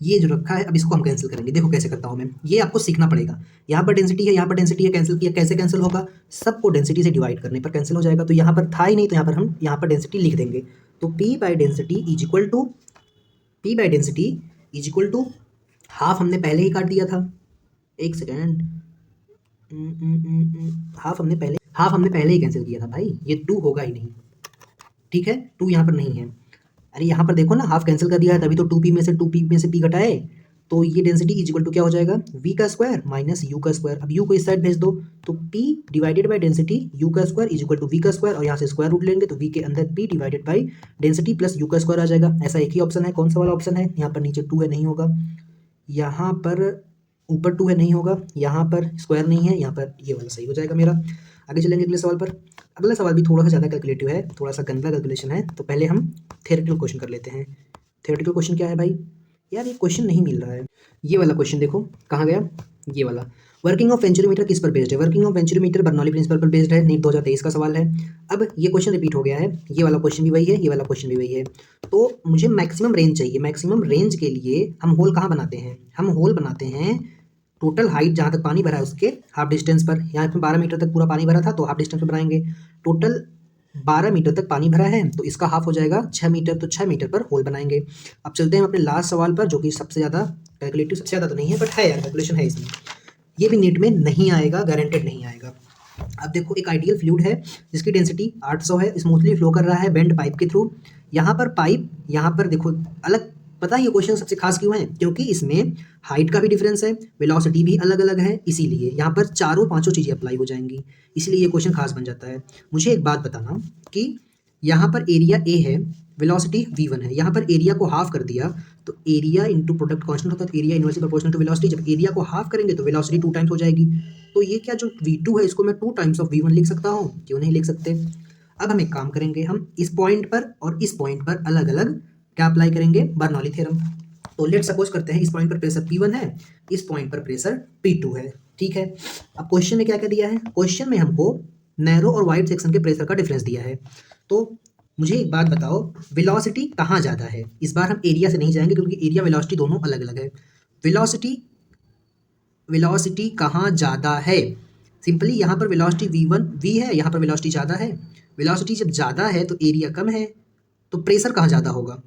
ये जो रखा है, अब इसको हम कैंसिल करेंगे। देखो कैसे करता हूँ मैं, ये आपको सीखना पड़ेगा। यहाँ पर डेंसिटी है, यहाँ पर डेंसिटी है, कैंसिल किया, कैसे कैंसिल होगा, सबको डेंसिटी से डिवाइड करने पर कैंसिल हो जाएगा। तो यहाँ पर था ही नहीं तो यहाँ पर हम यहाँ पर डेंसिटी लिख देंगे। तो P/डेंसिटी इज इक्वल टू हाफ हमने पहले ही काट दिया था, एक सेकेंड, हाफ हमने पहले ही कैंसिल किया था भाई, ये 2 होगा ही नहीं, ठीक है, 2 यहाँ पर नहीं है। अरे यहाँ पर देखो ना, हाफ कैंसिल कर दिया है तभी तो 2p में से p घटाए, तो ये डेंसिटी इज इक्वल टू क्या हो जाएगा, v का स्क्वायर माइनस u का स्क्वायर। अब u को इस साइड भेज दो तो p divided by density u का square is equal to v का स्क्वायर, और यहाँ से स्क्वायर रूट लेंगे तो v के अंदर p divided by density plus u का स्क्वायर आ जाएगा। ऐसा एक ही ऑप्शन है, कौन सा वाला ऑप्शन है, यहाँ पर नीचे 2 है नहीं होगा, यहाँ पर ऊपर 2 है नहीं होगा, यहाँ पर स्क्वायर नहीं है, यहाँ पर ये वाला सही हो जाएगा मेरा। आगे चलेंगे अगले सवाल पर। अगला सवाल भी थोड़ा सा ज़्यादा कैलकुलेटिव है, थोड़ा सा गंदा कैलकुलेशन है, तो पहले हम थ्योरेटिकल क्वेश्चन कर लेते हैं। थ्योरेटिकल क्वेश्चन क्या है भाई, यार ये क्वेश्चन नहीं मिल रहा है। ये वाला क्वेश्चन देखो कहाँ गया, ये वाला, वर्किंग ऑफ वेंचुरोमीटर किस पर बेस्ड है, वर्किंग ऑफ वेंचुरोमीटर बर्नौली प्रिंसिपल पर बेस्ड है, नीट 2023 का सवाल है। अब ये क्वेश्चन रिपीट हो गया है, ये वाला क्वेश्चन भी वही है, ये वाला क्वेश्चन भी वही है। तो मुझे मैक्सिमम रेंज चाहिए, मैक्सिमम रेंज के लिए हम होल कहाँ बनाते हैं, हम होल बनाते हैं टोटल हाइट जहाँ तक पानी भरा है उसके हाफ डिस्टेंस पर। यहाँ पे 12 मीटर तक पूरा पानी भरा था तो हाफ डिस्टेंस पर बनाएंगे। टोटल 12 मीटर तक पानी भरा है तो इसका हाफ हो जाएगा 6 मीटर, तो 6 मीटर पर होल बनाएंगे। अब चलते हैं अपने लास्ट सवाल पर, जो कि सबसे ज़्यादा कैलकुलेटिव, सबसे ज़्यादा तो नहीं है बट है यार, कैलकुलेशन है इसमें। ये भी नीट में नहीं आएगा, गारंटेड नहीं आएगा। अब देखो, एक आइडियल फ्लूइड है जिसकी डेंसिटी 800 है, स्मूथली फ्लो कर रहा है बेंड पाइप के थ्रू। यहाँ पर पाइप, यहाँ पर देखो अलग, पता है ये क्वेश्चन सबसे खास क्यों है? क्योंकि इसमें हाइट का भी डिफरेंस है, वेलोसिटी भी अलग अलग है, इसीलिए यहाँ पर चारों पांचों चीज़ें अप्लाई हो जाएंगी, इसलिए ये क्वेश्चन खास बन जाता है। मुझे एक बात बताना कि यहाँ पर एरिया ए है, वेलोसिटी v1 है, यहाँ पर एरिया को हाफ कर दिया तो एरिया इंटू प्रोडक्ट कांस्टेंट होता है, area inversely proportional to velocity. जब एरिया को हाफ करेंगे तो वेलोसिटी 2 टाइम्स हो जाएगी। तो ये क्या, जो v2 है इसको मैं 2 टाइम्स ऑफ v1 लिख सकता हूँ, क्यों नहीं लिख सकते? अब हम एक काम करेंगे, हम इस पॉइंट पर और इस पॉइंट पर अलग अलग क्या अप्लाई करेंगे, बर्नौली थ्योरम। तो लेट सपोज करते हैं इस पॉइंट पर प्रेशर P1 है, इस पॉइंट पर प्रेशर P2 है, ठीक है। अब क्वेश्चन में क्या क्या दिया है? क्वेश्चन में हमको नैरो और वाइड सेक्शन के प्रेशर का डिफरेंस दिया है। तो मुझे एक बात बताओ, वेलोसिटी कहाँ ज़्यादा है? इस बार हम एरिया से नहीं जाएंगे क्योंकि एरिया वेलोसिटी दोनों अलग अलग है। वेलोसिटी कहाँ ज़्यादा है? सिंपली यहाँ पर वेलोसिटी v है, यहाँ पर वेलोसिटी ज़्यादा है। वेलोसिटी जब ज़्यादा है तो एरिया कम है, तो प्रेशर कहाँ ज़्यादा होगा?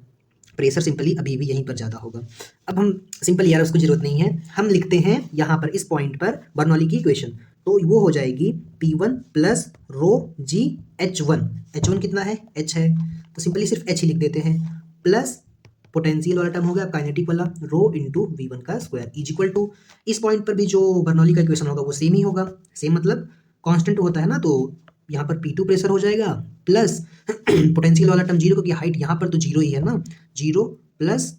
प्रेशर सिंपली अभी भी यहीं पर ज़्यादा होगा। अब हम सिंपल, यार उसको जरूरत नहीं है, हम लिखते हैं यहाँ पर इस पॉइंट पर बर्नौली की इक्वेशन। तो वो हो जाएगी P1 प्लस रो जी H1। H1 कितना है? H है, तो सिंपली सिर्फ H ही लिख देते हैं, प्लस पोटेंशियल वाला टर्म हो गया काइनेटिक वाला, रो इंटू V1 का स्क्वायर इज इक्वल टू, इस पॉइंट पर भी जो बर्नौली का इक्वेशन होगा वो सेम ही होगा। सेम मतलब कांस्टेंट होता है ना, तो यहाँ पर P2 प्रेशर हो जाएगा प्लस पोटेंशियल वाला टर्म जीरो, क्योंकि हाइट यहाँ पर तो जीरो ही है ना, zero plus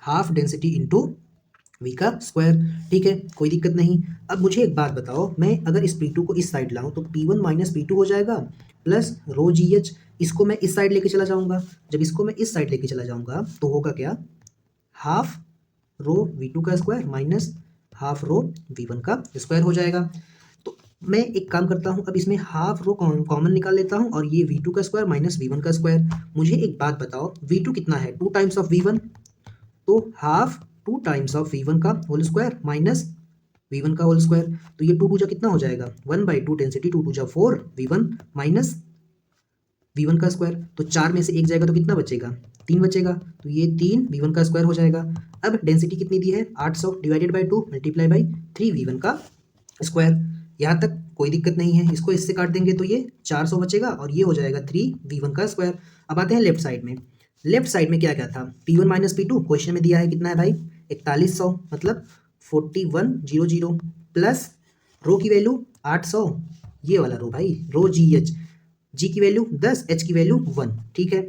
half density into v का स्क्वायर, ठीक है, कोई दिक्कत नहीं। अब मुझे एक बात बताओ, मैं अगर इस P2 को इस साइड लाऊं तो P1 माइनस P2 हो जाएगा प्लस रो जी एच, इसको मैं इस साइड लेके चला जाऊंगा। जब इसको मैं इस साइड लेके चला जाऊंगा तो होगा क्या, हाफ रो V2 का square minus half rho V1 का स्क्वायर हो जाएगा। तो मैं एक काम करता हूँ, अब इसमें हाफ रो कॉमन निकाल लेता हूँ और ये V2 का स्क्वायर माइनस V1 का स्क्वायर। मुझे एक बात बताओ, V2 कितना है? 2 टाइम्स ऑफ V1, तो हाफ 2 टाइम्स ऑफ V1 का होल स्क्वायर माइनस V1 का होल स्क्वायर। तो ये 2 टू जा कितना हो जाएगा? 1/2 डेंसिटी, 2 टू जा 4 V1 माइनस V1 का स्क्वायर। तो 4 में से 1 जाएगा तो कितना बचेगा? 3 बचेगा, तो ये 3 V1 का स्क्वायर हो जाएगा। अब डेंसिटी कितनी दी है? 800 divided by 2 multiply by 3 V1 का स्क्वायर। यहाँ तक कोई दिक्कत नहीं है, इसको इससे काट देंगे तो ये 400 बचेगा और ये हो जाएगा 3 V1 का स्क्वायर। अब आते हैं लेफ्ट साइड में। लेफ्ट साइड में क्या क्या था? P1 माइनस P2 क्वेश्चन में दिया है, कितना है भाई? 4100, मतलब 4100 प्लस रो की वैल्यू 800, ये वाला रो भाई, रो जी एच, जी की वैल्यू 10, एच की वैल्यू 1, ठीक है।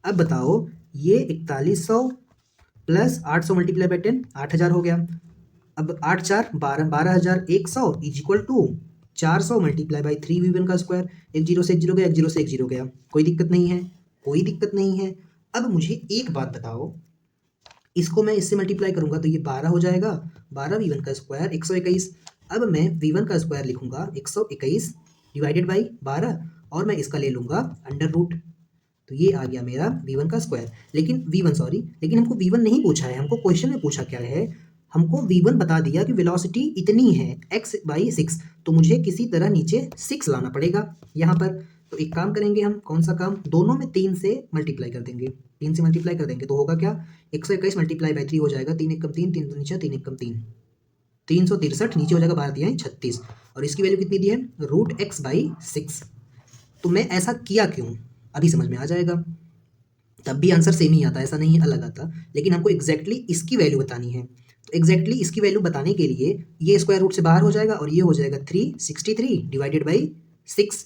अब बताओ, ये 4100 प्लस 800 मल्टीप्लाई बाई 10, 8000 हो गया। अब 8 4 12, 12100 is equal to 400 multiply by 3 V1 का स्क्वायर। एक जीरो से एक जीरो गया, एक जीरो से एक जीरो गया, कोई दिक्कत नहीं है, कोई दिक्कत नहीं है। अब मुझे एक बात बताओ, इसको मैं इससे मल्टीप्लाई करूंगा तो ये 12 हो जाएगा, 12 V1 का स्क्वायर 121। अब मैं V1 का स्क्वायर लिखूंगा 121 डिवाइडेड बाई 12 और मैं इसका ले लूंगा अंडर रूट, तो ये आ गया मेरा V1 का स्क्वायर। लेकिन V1 सॉरी, लेकिन हमको V1 नहीं पूछा है, हमको क्वेश्चन में पूछा क्या है? हमको V1 बता दिया कि वेलोसिटी इतनी है x/6, तो मुझे किसी तरह नीचे 6 लाना पड़ेगा यहाँ पर। तो एक काम करेंगे हम, कौन सा काम? दोनों में 3 से मल्टीप्लाई कर देंगे, 3 से मल्टीप्लाई कर देंगे तो होगा क्या, 121 मल्टीप्लाई बाई 3 हो जाएगा, 3 1 कम 3, 3 2 नीचे, 3 1 कम 3, 363 नीचे हो जाएगा, 12 दिया है 36, और इसकी वैल्यू कितनी दी है? √x/6। तो मैं ऐसा किया क्यों, अभी समझ में आ जाएगा। तब भी आंसर सेम ही आता, ऐसा नहीं है अलग आता, लेकिन हमको एग्जैक्टली इसकी वैल्यू बतानी है। तो एग्जैक्टली इसकी वैल्यू बताने के लिए ये स्क्वायर रूट से बाहर हो जाएगा और ये हो जाएगा 363 डिवाइडेड बाई 6।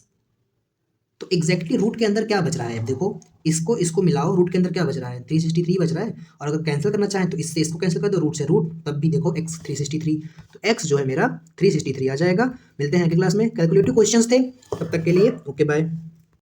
तो एग्जैक्टली रूट के अंदर क्या बच रहा है? अब देखो, इसको मिलाओ, रूट के अंदर क्या बच रहा है? 363 बच रहा है, और अगर कैंसिल करना चाहें तो इससे इसको कैंसिल कर दो, रूट से रूट, तब भी देखो x 363, तो x जो है मेरा 363 आ जाएगा। मिलते हैं अगली क्लास में, कैलकुलेटिव क्वेश्चंस थे, तब तक के लिए ओके बाय।